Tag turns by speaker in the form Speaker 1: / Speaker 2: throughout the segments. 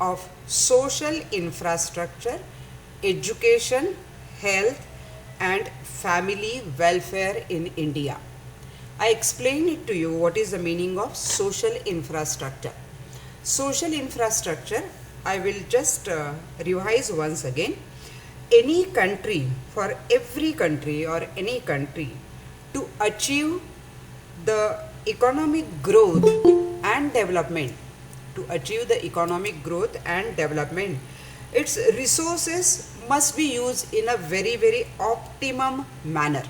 Speaker 1: of social infrastructure, education, health and family welfare in India. I explain it to you what is the meaning of social infrastructure. Social infrastructure, I will just revise once again. Any country, for every country or any country to achieve the economic growth and development, to achieve the economic growth and development, its resources must be used in a very optimum manner.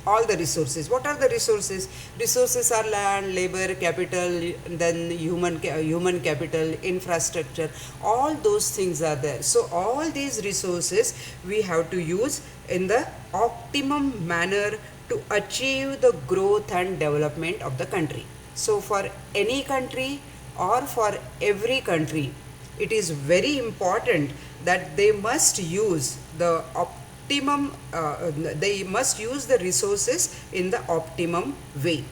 Speaker 1: All the resources, what are the resources? Resources are land, labor, capital, then human capital, infrastructure, all those things are there. So all these resources we have to use in the optimum manner to achieve the growth and development of the country. So for any country or for every country, it is very important that they must use the they must use the resources in the optimum way.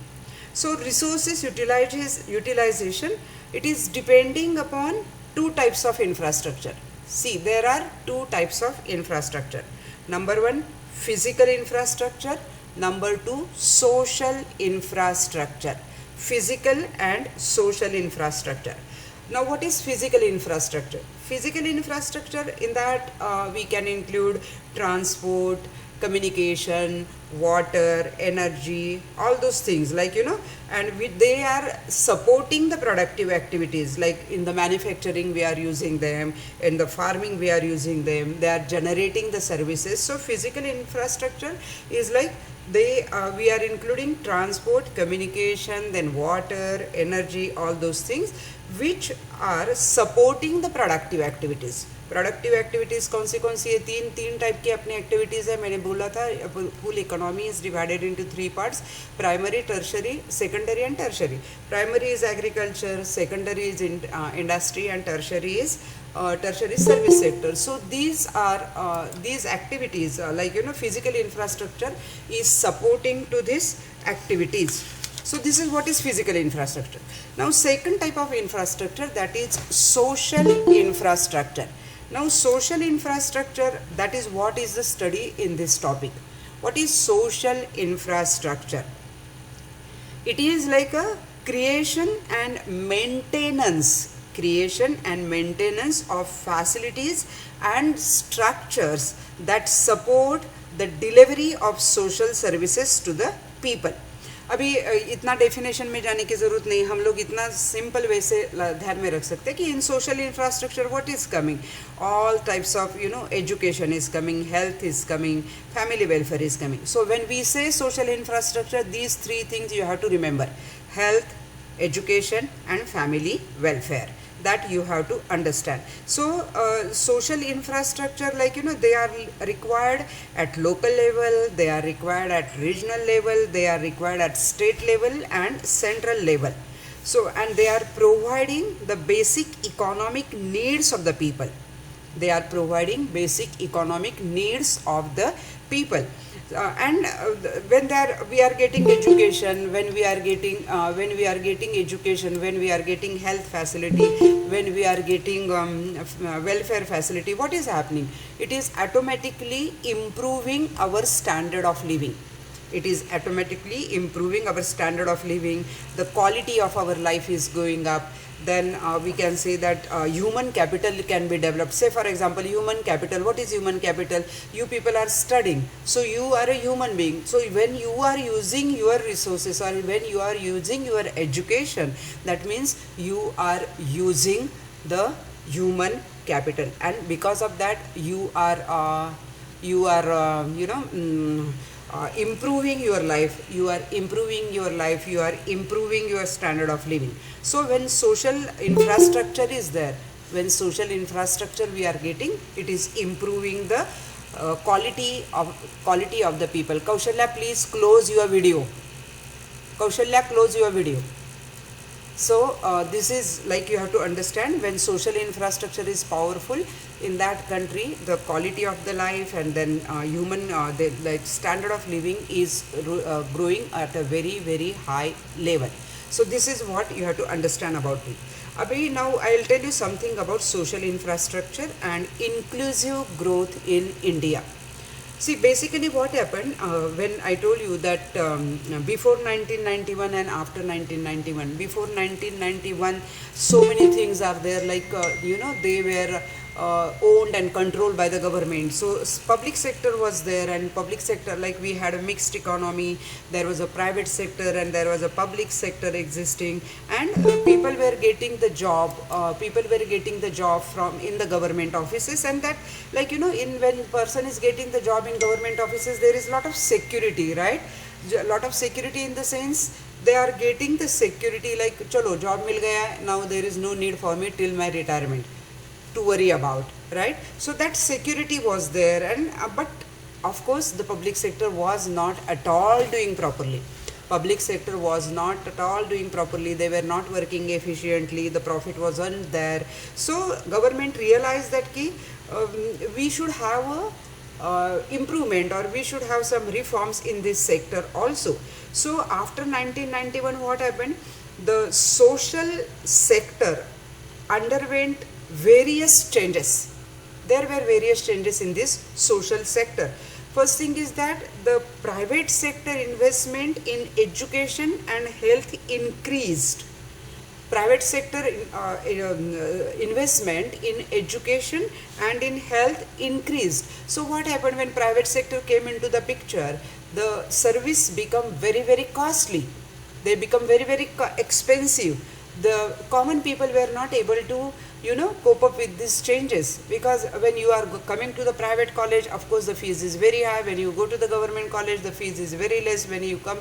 Speaker 1: So resources utilization, it is depending upon two types of infrastructure. See, there are two types of infrastructure. Number one, physical infrastructure. Number two, social infrastructure. Physical and social infrastructure. Now what is physical infrastructure? Physical infrastructure, in that we can include transport, communication, water, energy, all those things, like and they are supporting the productive activities, like in the manufacturing we are using them, in the farming we are using them, they are generating the services. So physical infrastructure is like we are including transport, communication, then water, energy, all those things which are supporting the productive activities. Productive activities कौन सी है? तीन type की अपनी activities है. मैंने बोला था full economy is divided into three parts: primary, tertiary, secondary and tertiary. Primary is agriculture, secondary is industry and tertiary is tertiary service sector. So these are these activities like physical infrastructure is supporting to these activities. So this is what is physical infrastructure. Now second type of infrastructure, that is social infrastructure. Now social infrastructure, that is what is the study in this topic. What is social infrastructure? It is like a creation and maintenance of facilities and structures that support the delivery of social services to the people. अभी इतना definition में जाने की ज़रूरत नहीं, हम लोग इतना सिंपल वे से ध्यान में रख सकते हैं कि in social infrastructure what is coming, all types of education is coming, health is coming, family welfare is coming. So when we say social infrastructure, these three things you have to remember: health, education and family welfare. That you have to understand. So social infrastructure, like they are required at local level, they are required at regional level, they are required at state level and central level. So and they are providing the basic economic needs of the people. They are providing basic economic needs of the people. When we are getting education, when we are getting education, when we are getting health facility, when we are getting welfare facility, what is happening? It is automatically improving our standard of living. It is automatically improving our standard of living. The quality of our life is going up. Then we can say that human capital can be developed. Say for example, human capital. What is human capital? You people are studying, so you are a human being. So when you are using your resources or when you are using your education, that means you are using the human capital, and because of that you are improving your life, you are improving your standard of living. So when social infrastructure is there, when social infrastructure we are getting, it is improving the quality of the people. Kaushalya, please close your video. Kaushalya, close your video. So this is like you have to understand, when social infrastructure is powerful in that country, the quality of the life and then the standard of living is growing at a very high level. So this is what you have to understand about it. Abhi, now I'll tell you something about social infrastructure and inclusive growth in India. See, basically, what happened when I told you that before 1991 and after 1991, before 1991, so many things are there, like, they were owned and controlled by the government. So, public sector was there, and public sector, like, we had a mixed economy. There was a private sector and there was a public sector existing, and people were getting the job. People were getting the job from in the government offices, and that, like, in when person is getting the job in government offices, there is a lot of security, right? A lot of security in the sense they are getting the security, like, chalo job mil gaya, now there is no need for me till my retirement to worry about, right? So that security was there, and but of course the public sector was not at all doing properly. Public sector was not at all doing properly. They were not working efficiently. The profit wasn't there. So government realized that we should have a improvement, or we should have some reforms in this sector also. So after 1991, what happened? The social sector underwent various changes. There were various changes in this social sector. First thing is that the private sector investment in education and health increased. Private sector investment in education and in health increased. So what happened when private sector came into the picture? The service become very, very costly. They become very, very expensive. The common people were not able to cope up with these changes, because when you are coming to the private college, of course the fees is very high. When you go to the government college, the fees is very less. When you go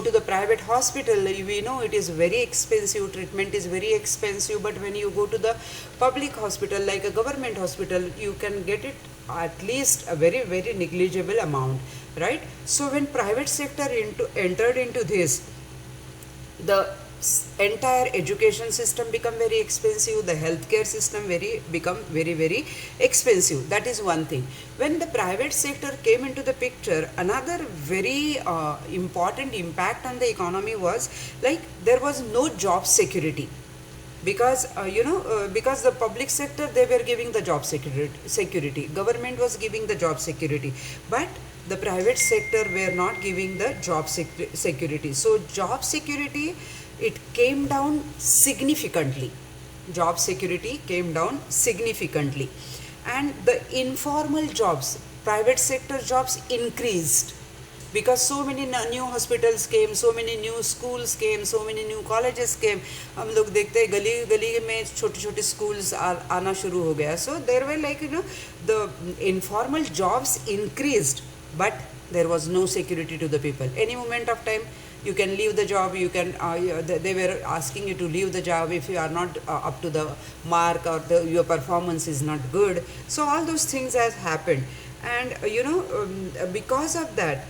Speaker 1: to the private hospital, we know it is very expensive, treatment is very expensive. But when you go to the public hospital, like a government hospital, you can get it at least a very, very negligible amount, right? So when private sector entered into this, the entire education system become very expensive. The healthcare system become very, very expensive. That is one thing. When the private sector came into the picture, another very important impact on the economy was, like, there was no job security, because because the public sector, they were giving the job security. Government was giving the job security, but the private sector were not giving the job security. So job security, it came down significantly. Job security came down significantly, and the informal jobs, private sector jobs increased, because so many new hospitals came, so many new schools came, so many new colleges came. हम लोग देखते हैं गली गली में छोटे छोटे schools आना शुरू हो गया. So there were, like, the informal jobs increased, but there was no security to the people. Any moment of time you can leave the job. You can they were asking you to leave the job if you are not up to the mark, or your performance is not good. So all those things has happened, and because of that,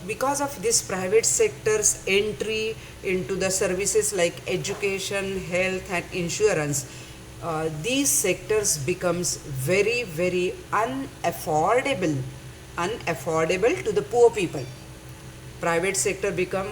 Speaker 1: because of this private sector's entry into the services like education, health and insurance, these sectors becomes very, very unaffordable to the poor people. Private sector become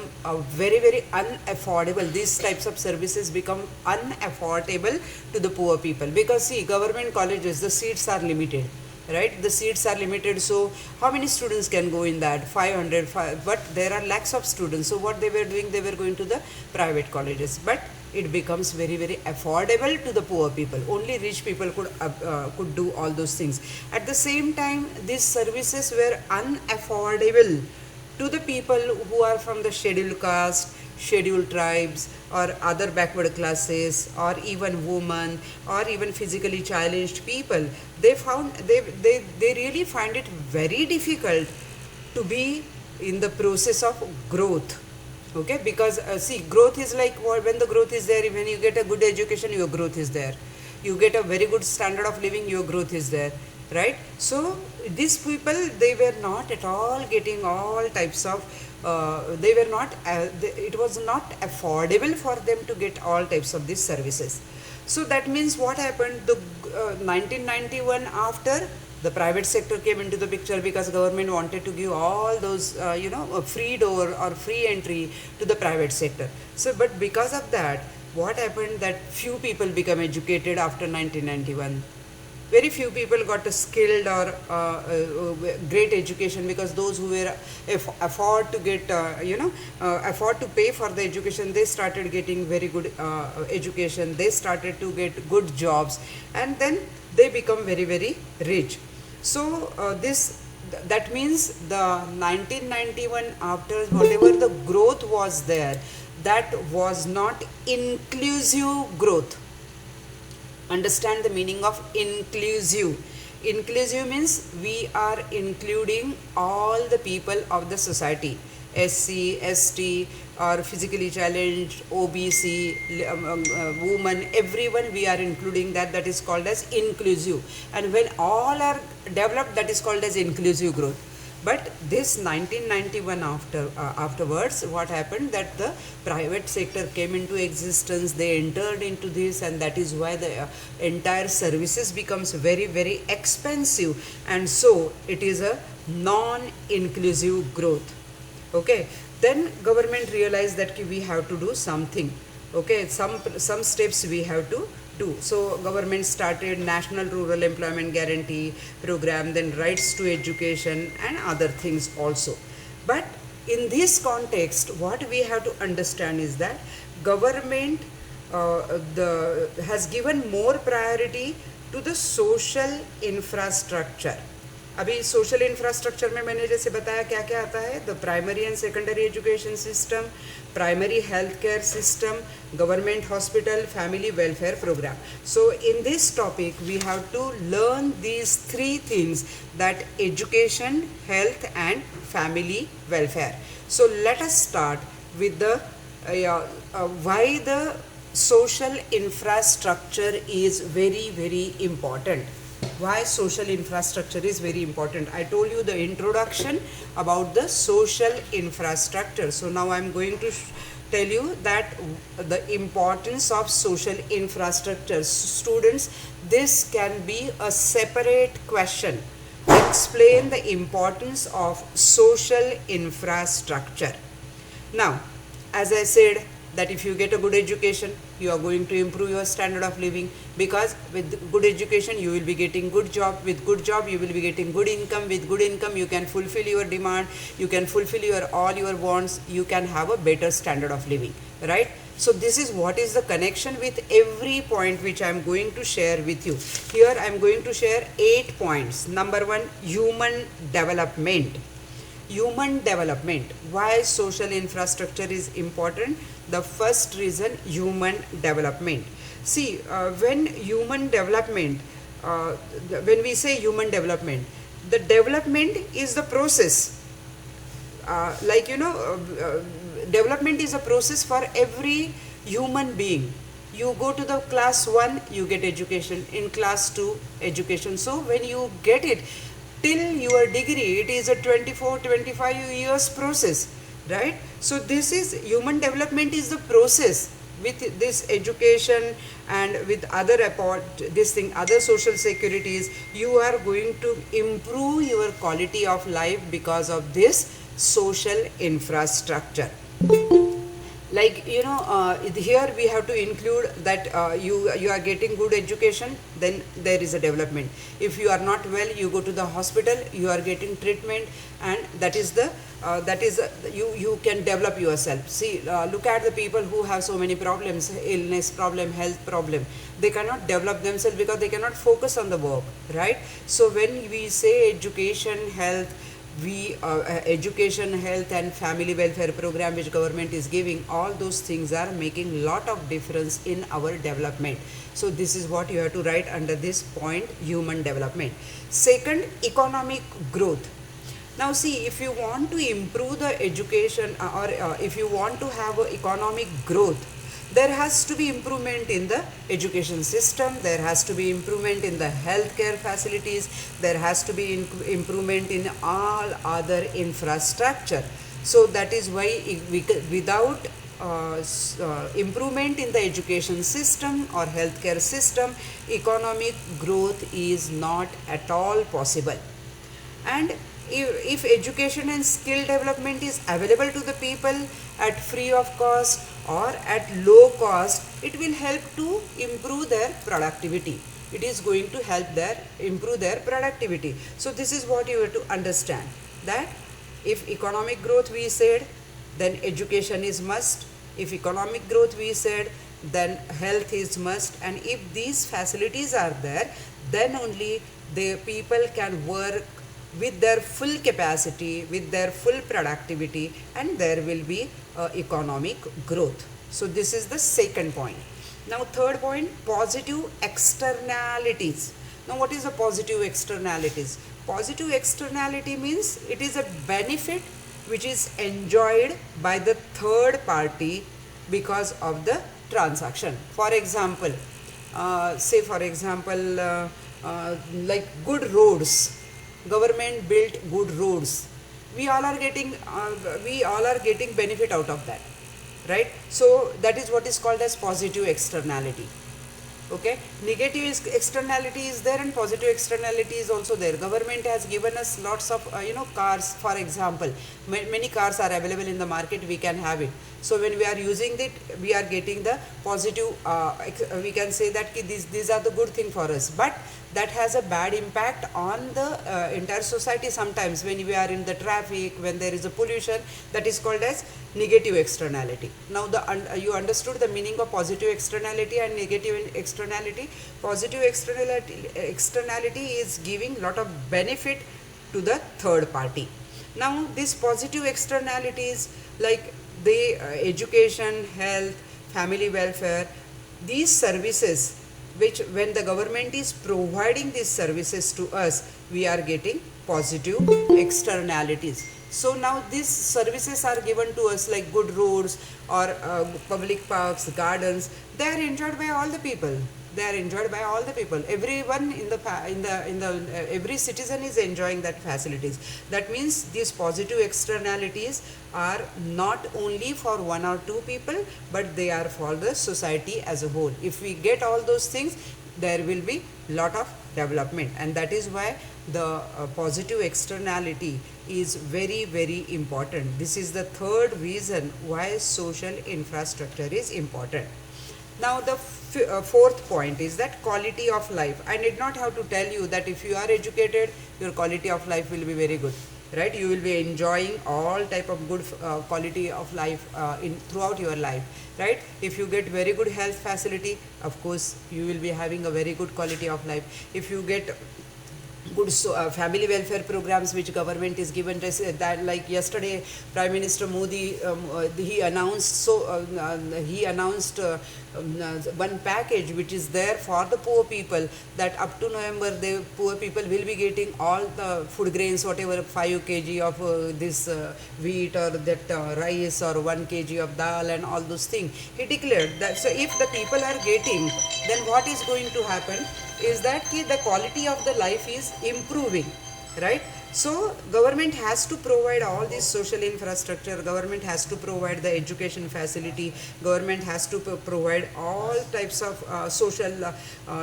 Speaker 1: very, very unaffordable. These types of services become unaffordable to the poor people, because see, government colleges, the seats are limited, right? The seats are limited. So how many students can go in that? 500, but there are lakhs of students. So what they were doing, they were going to the private colleges, but it becomes very, very affordable to the poor people. Only rich people could do all those things. At the same time, these services were unaffordable to the people who are from the scheduled caste, scheduled tribes, or other backward classes, or even women, or even physically challenged people. They really find it very difficult to be in the process of growth. Okay, because see, growth is like, when the growth is there, when you get a good education, your growth is there. You get a very good standard of living, your growth is there, right? So these people, they were not at all getting all types of they were not it was not affordable for them to get all types of these services. So that means what happened? The 1991, after the private sector came into the picture, because government wanted to give all those a free door or free entry to the private sector. So but because of that, what happened that few people become educated after 1991. Very few people got a skilled or great education, because those who were afford to get afford to pay for the education, they started getting very good education, they started to get good jobs, and then they become very very rich. So that means the 1991, after whatever the growth was there, that was not inclusive growth. Understand the meaning of inclusive. Inclusive means we are including all the people of the society, SC, ST, or physically challenged, OBC, woman, everyone we are including that. That is called as inclusive. And when all are developed, that is called as inclusive growth. But this 1991 afterwards, what happened, that the private sector came into existence, they entered into this, and that is why the entire services becomes very very expensive, and so it is a non-inclusive growth. Okay, then government realized that we have to do something. Okay, some steps we have to do. So government started National Rural Employment Guarantee Program, then rights to education and other things also. But in this context, what we have to understand is that government has given more priority to the social infrastructure. अभी social infrastructure में मैंने जैसे बताया क्या क्या आता है, the primary and secondary education system, primary health care system, government hospital, family welfare programme. So in this topic we have to learn these three things, that education, health and family welfare. So let us start with the why the social infrastructure is very very important. Why social infrastructure is very important? I told you the introduction about the social infrastructure. So now I am going to tell you that the importance of social infrastructure. Students, this can be a separate question. Explain the importance of social infrastructure. Now, as I said, that if you get a good education, you are going to improve your standard of living, because with good education you will be getting good job, with good job you will be getting good income, with good income you can fulfill your demand, you can fulfill your all your wants, you can have a better standard of living, right? So this is what is the connection with every point which I am going to share with you. Here I am going to share 8 points. Number 1, human development. Human development. Why social infrastructure is important? The first reason, human development. See, when human development, when we say human development, the development is the process. Development is a process for every human being. You go to the class 1, you get education. In class 2, education. So when you get it, till your degree, it is a 24-25 years process, right? So this is human development is the process. With this education and with other other social securities, you are going to improve your quality of life because of this social infrastructure. Like here we have to include that you are getting good education, then there is a development. If you are not well, you go to the hospital, you are getting treatment, and that is you can develop yourself. See, look at the people who have so many problems, illness problem, health problem. They cannot develop themselves because they cannot focus on the work, right? So when we say education, health, education, health and family welfare program which government is giving, all those things are making lot of difference in our development. So this is what you have to write under this point, human development. Second, economic growth. Now see, if you want to improve the education or if you want to have economic growth, there has to be improvement in the education system, there has to be improvement in the healthcare facilities, there has to be improvement in all other infrastructure. So that is why without improvement in the education system or healthcare system, economic growth is not at all possible. And if education and skill development is available to the people at free of cost, or at low cost, it will help to improve their productivity. It is going to help improve their productivity. So this is what you have to understand, that if economic growth we said, then education is must. If economic growth we said, then health is must. And if these facilities are there, then only the people can work with their full capacity, with their full productivity, and there will be economic growth. So this is the second point. Now third point, positive externalities. Now what is a positive externalities? Positive externality means it is a benefit which is enjoyed by the third party because of the transaction. For example, say for example, like good roads. Government built good roads. We all are getting benefit out of that, right? So that is what is called as positive externality. Okay, negative externality is there and positive externality is also there. Government has given us lots of cars, for example. Many cars are available in the market, we can have it. So when we are using it, we are getting the positive, we can say that these are the good thing for us. But that has a bad impact on the entire society sometimes when we are in the traffic, when there is a pollution. That is called as negative externality. Now you understood the meaning of positive externality and negative externality. Positive externality is giving lot of benefit to the third party. Now these positive externalities like the education, health, family welfare, these services, which when the government is providing these services to us, we are getting positive externalities. So now these services are given to us like good roads or public parks, gardens. They are enjoyed by all the people. They are enjoyed by all the people. Everyone every citizen is enjoying that facilities. That means these positive externalities are not only for one or two people, but they are for the society as a whole. If we get all those things, there will be lot of development, and that is why the positive externality is very, very important. This is the third reason why social infrastructure is important. Now the fourth point is that quality of life. I need not have to tell you that if you are educated, your quality of life will be very good, right? You will be enjoying all type of good quality of life throughout your life, right? If you get very good health facility, of course you will be having a very good quality of life. If you get good family welfare programs which government is given, that like yesterday Prime Minister Modi he announced one package which is there for the poor people, that up to November the poor people will be getting all the food grains, whatever 5 kg of this wheat or that rice or 1 kg of dal and all those things. He declared that. So if the people are getting, then what is going to happen is that the quality of the life is improving, right? So government has to provide all this social infrastructure, government has to provide the education facility, government has to provide all types of social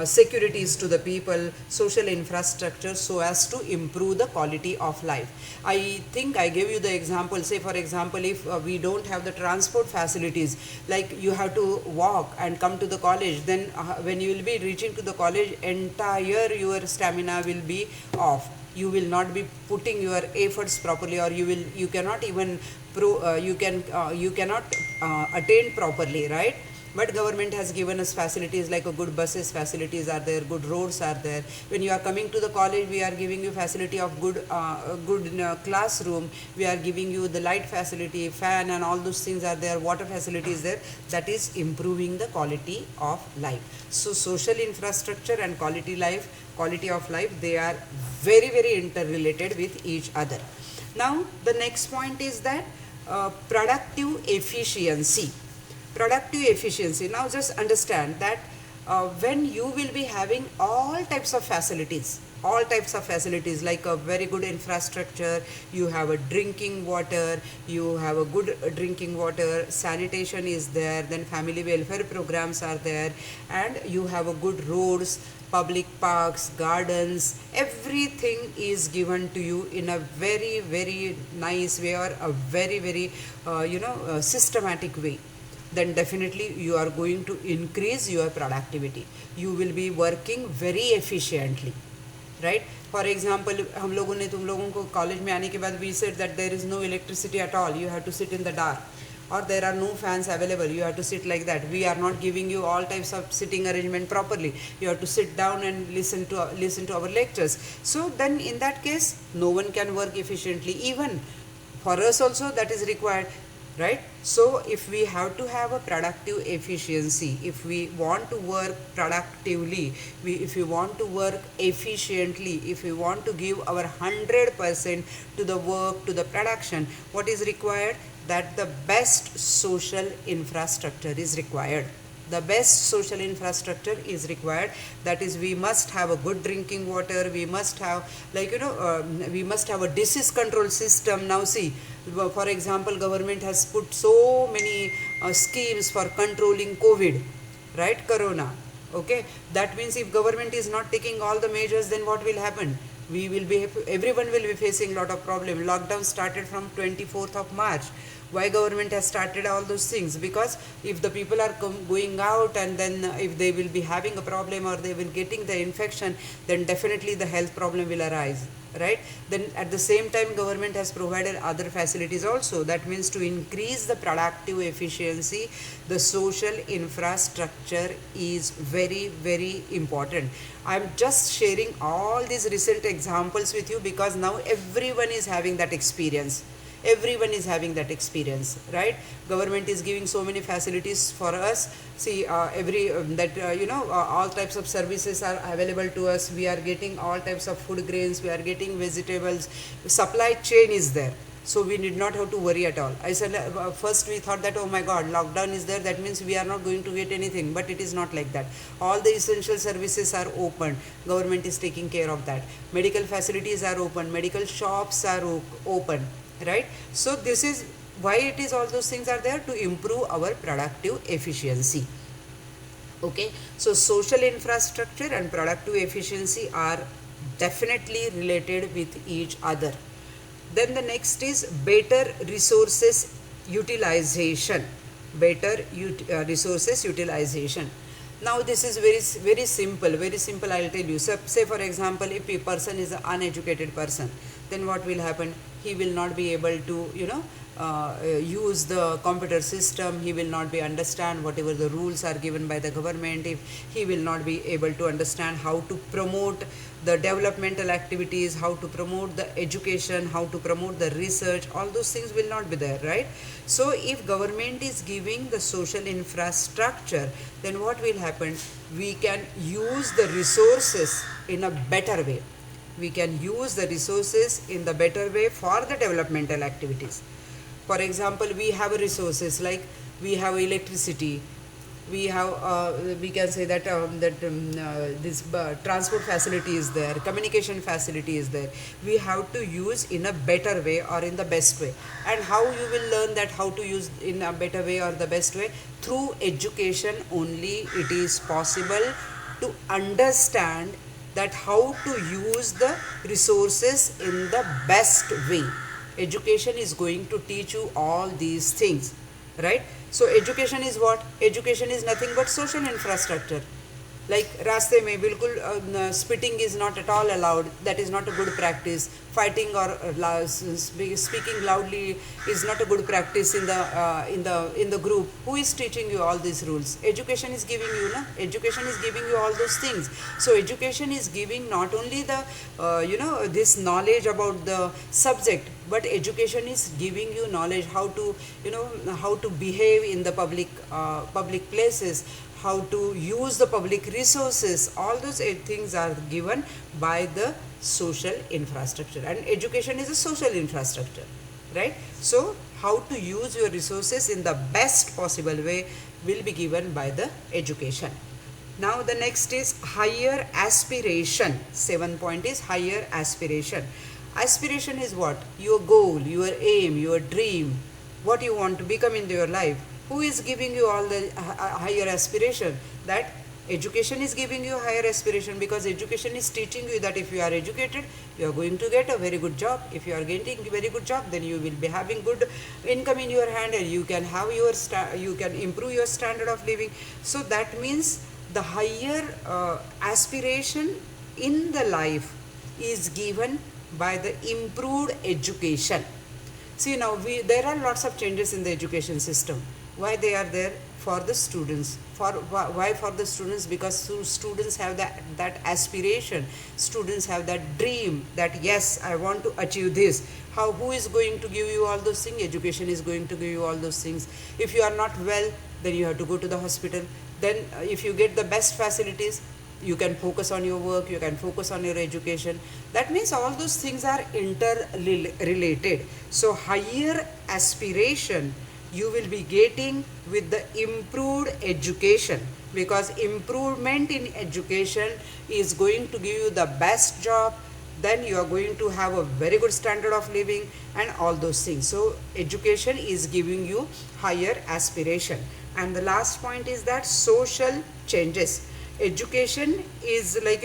Speaker 1: securities to the people, social infrastructure, so as to improve the quality of life. I think I gave you the example, say for example, if we don't have the transport facilities, like you have to walk and come to the college, then when you will be reaching to the college, entire your stamina will be off. You will not be putting your efforts properly, or you cannot even you cannot attain properly, right? But government has given us facilities like a good buses facilities are there, good roads are there. When you are coming to the college, we are giving you facility of good classroom, we are giving you the light facility, fan and all those things are there, water facilities there. That is improving the quality of life. So social infrastructure and quality of life, they are very, very interrelated with each other. Now the next point is that productive efficiency. Now just understand that when you will be having all types of facilities like a very good infrastructure, you have a drinking water, you have a good drinking water, sanitation is there, then family welfare programs are there, and you have a good roads, public parks, gardens, everything is given to you in a very, very nice way, or a very, very systematic way. then definitely you are going to increase your productivity. You will be working very efficiently, right? For example, हम लोगों ने तुम लोगों को college में आने के बाद we said that there is no electricity at all, you have to sit in the dark, or there are no fans available, you have to sit like that. We are not giving you all types of sitting arrangement properly, you have to sit down and listen to our lectures. So then in that case no one can work efficiently. Even for us also that is required, right? So if we have to have a productive efficiency, if we want to work productively, if we want to work efficiently, if we want to give our 100% to the work, to the production, what is required? That the best social infrastructure is required. The best social infrastructure is required. That is, we must have a good drinking water, we must have, like, we must have a disease control system. Now see, for example, government has put so many schemes for controlling COVID, right? Corona. Okay, that means if government is not taking all the measures, then what will happen? Everyone will be facing lot of problem. Lockdown started from 24th of March. Why government has started all those things? Because if the people are going out, and then if they will be having a problem or they will getting the infection, then definitely the health problem will arise, right? Then at the same time government has provided other facilities also. That means to increase the productive efficiency, the social infrastructure is very, very important. I'm just sharing all these recent examples with you because now everyone is having that experience. Everyone is having that experience, right? Government is giving so many facilities for us. See, all types of services are available to us. We are getting all types of food grains, we are getting vegetables, supply chain is there, so we need not have to worry at all. I said, first we thought that, oh my god, lockdown is there, that means we are not going to get anything, but it is not like that. All the essential services are open, government is taking care of that. Medical facilities are open, medical shops are open, right? So this is why it is, all those things are there to improve our productive efficiency. Okay, so social infrastructure and productive efficiency are definitely related with each other. Then the next is better resources utilization. Resources utilization. Now this is very simple, I'll tell you. So, say for example, if a person is an uneducated person, then what will happen? He will not be able to use the computer system, he will not be understand whatever the rules are given by the government, if he will not be able to understand how to promote the developmental activities, how to promote the education, how to promote the research, all those things will not be there, right? So if government is giving the social infrastructure, then what will happen? We can use the resources in a better way. We can use the resources in the better way for the developmental activities. For example, we have resources like we have electricity, we have we can say that this transport facility is there, communication facility is there. We have to use in a better way or in the best way. And how you will learn that how to use in a better way or the best way? Through education only it is possible to understand that how to use the resources in the best way. Education is going to teach you all these things, right? So education is what? Education is nothing but social infrastructure. Like रास्ते में बिल्कुल spitting is not at all allowed, that is not a good practice. Fighting or speaking loudly is not a good practice in the group. Who is teaching you all these rules? Education is giving you, na? Education is giving you all those things. So education is giving not only the this knowledge about the subject, but education is giving you knowledge how to how to behave in the public places, how to use the public resources. All those things are given by the social infrastructure, and education is a social infrastructure, right? So how to use your resources in the best possible way will be given by the education. Now the next is higher aspiration. 7th point is higher aspiration. Aspiration is what? Your goal, your aim, your dream, what you want to become in your life. Who is giving you all the higher aspiration? That Education is giving you higher aspiration because education is teaching you that if you are educated, you are going to get a very good job. If you are getting a very good job, then you will be having good income in your hand, and you can have you can improve your standard of living. So that means the higher aspiration in the life is given by the improved education. See, now there are lots of changes in the education system. Why they are there? For the students. Why for the students? Because students have that aspiration. Students have that dream that yes, I want to achieve this. Who is going to give you all those things? Education is going to give you all those things. If you are not well, then you have to go to the hospital. Then if you get the best facilities, you can focus on your work, you can focus on your education. That means all those things are interrelated. So higher aspiration you will be getting with the improved education, because improvement in education is going to give you the best job, then you are going to have a very good standard of living and all those things. So education is giving you higher aspiration. And the last point is that social changes. Education is like,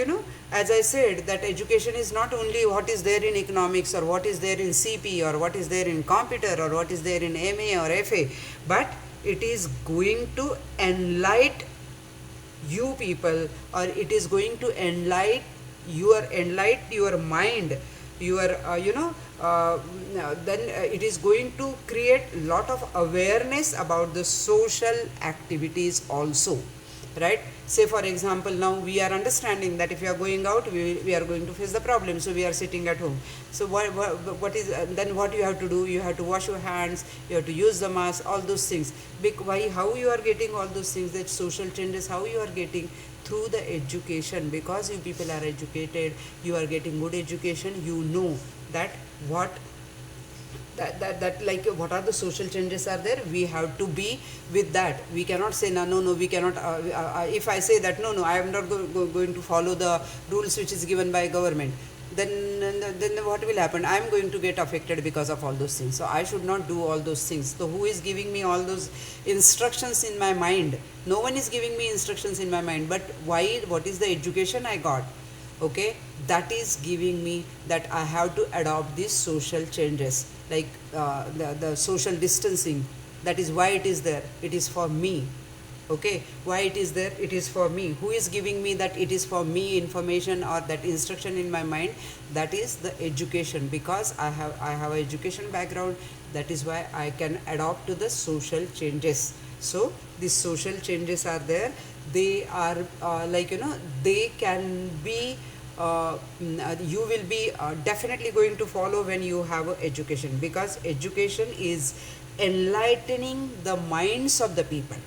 Speaker 1: as I said, that education is not only what is there in economics or what is there in CP or what is there in computer or what is there in MA or FA, but it is going to enlighten you people, or it is going to enlighten your mind, your then it is going to create lot of awareness about the social activities also, right? Say for example, now we are understanding that if we are going out, we are going to face the problem, so we are sitting at home. So what is then what you have to do? You have to wash your hands, you have to use the mask, all those things. How you are getting all those things, that social changes, how you are getting? Through the education. Because you people are educated, you are getting good education, you know that what like what are the social changes are there. We have to be with that. We cannot say no, we cannot if I say that no, I am not going to follow the rules which is given by government, then what will happen? I am going to get affected because of all those things. So I should not do all those things. So who is giving me all those instructions in my mind? No one is giving me instructions in my mind. But why? What is the education I got? Okay, that is giving me that I have to adopt these social changes, like the social distancing. That is why it is there. It is for me. Okay, why it is there? It is for me. Who is giving me that it is for me information or that instruction in my mind? That is the education. Because I have an education background, that is why I can adopt to the social changes. So these social changes are there. They are they can be you will be definitely going to follow when you have a education, because education is enlightening the minds of the people.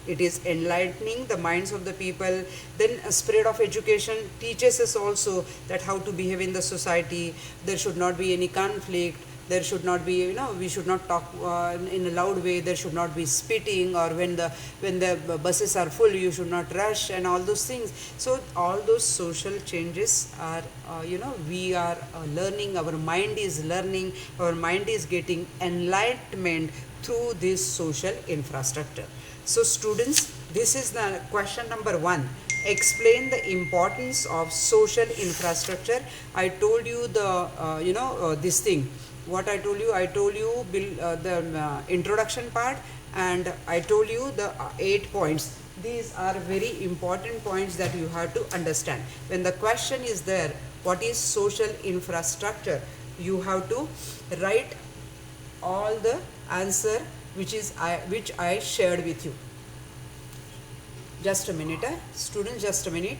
Speaker 1: It is enlightening the minds of the people. Then a spread of education teaches us also that how to behave in the society. There should not be any conflict. There should not be, we should not talk in a loud way. There should not be spitting, or when the buses are full, you should not rush, and all those things. So all those social changes are, we are learning. Our mind is learning. Our mind is getting enlightenment through this social infrastructure. So students, this is the question number 1. Explain the importance of social infrastructure. I told you the this thing. What I told you the introduction part, and I told you the 8 points. These are very important points that you have to understand. When the question is there, what is social infrastructure, you have to write all the answer which I shared with you. Just a minute, students, just a minute.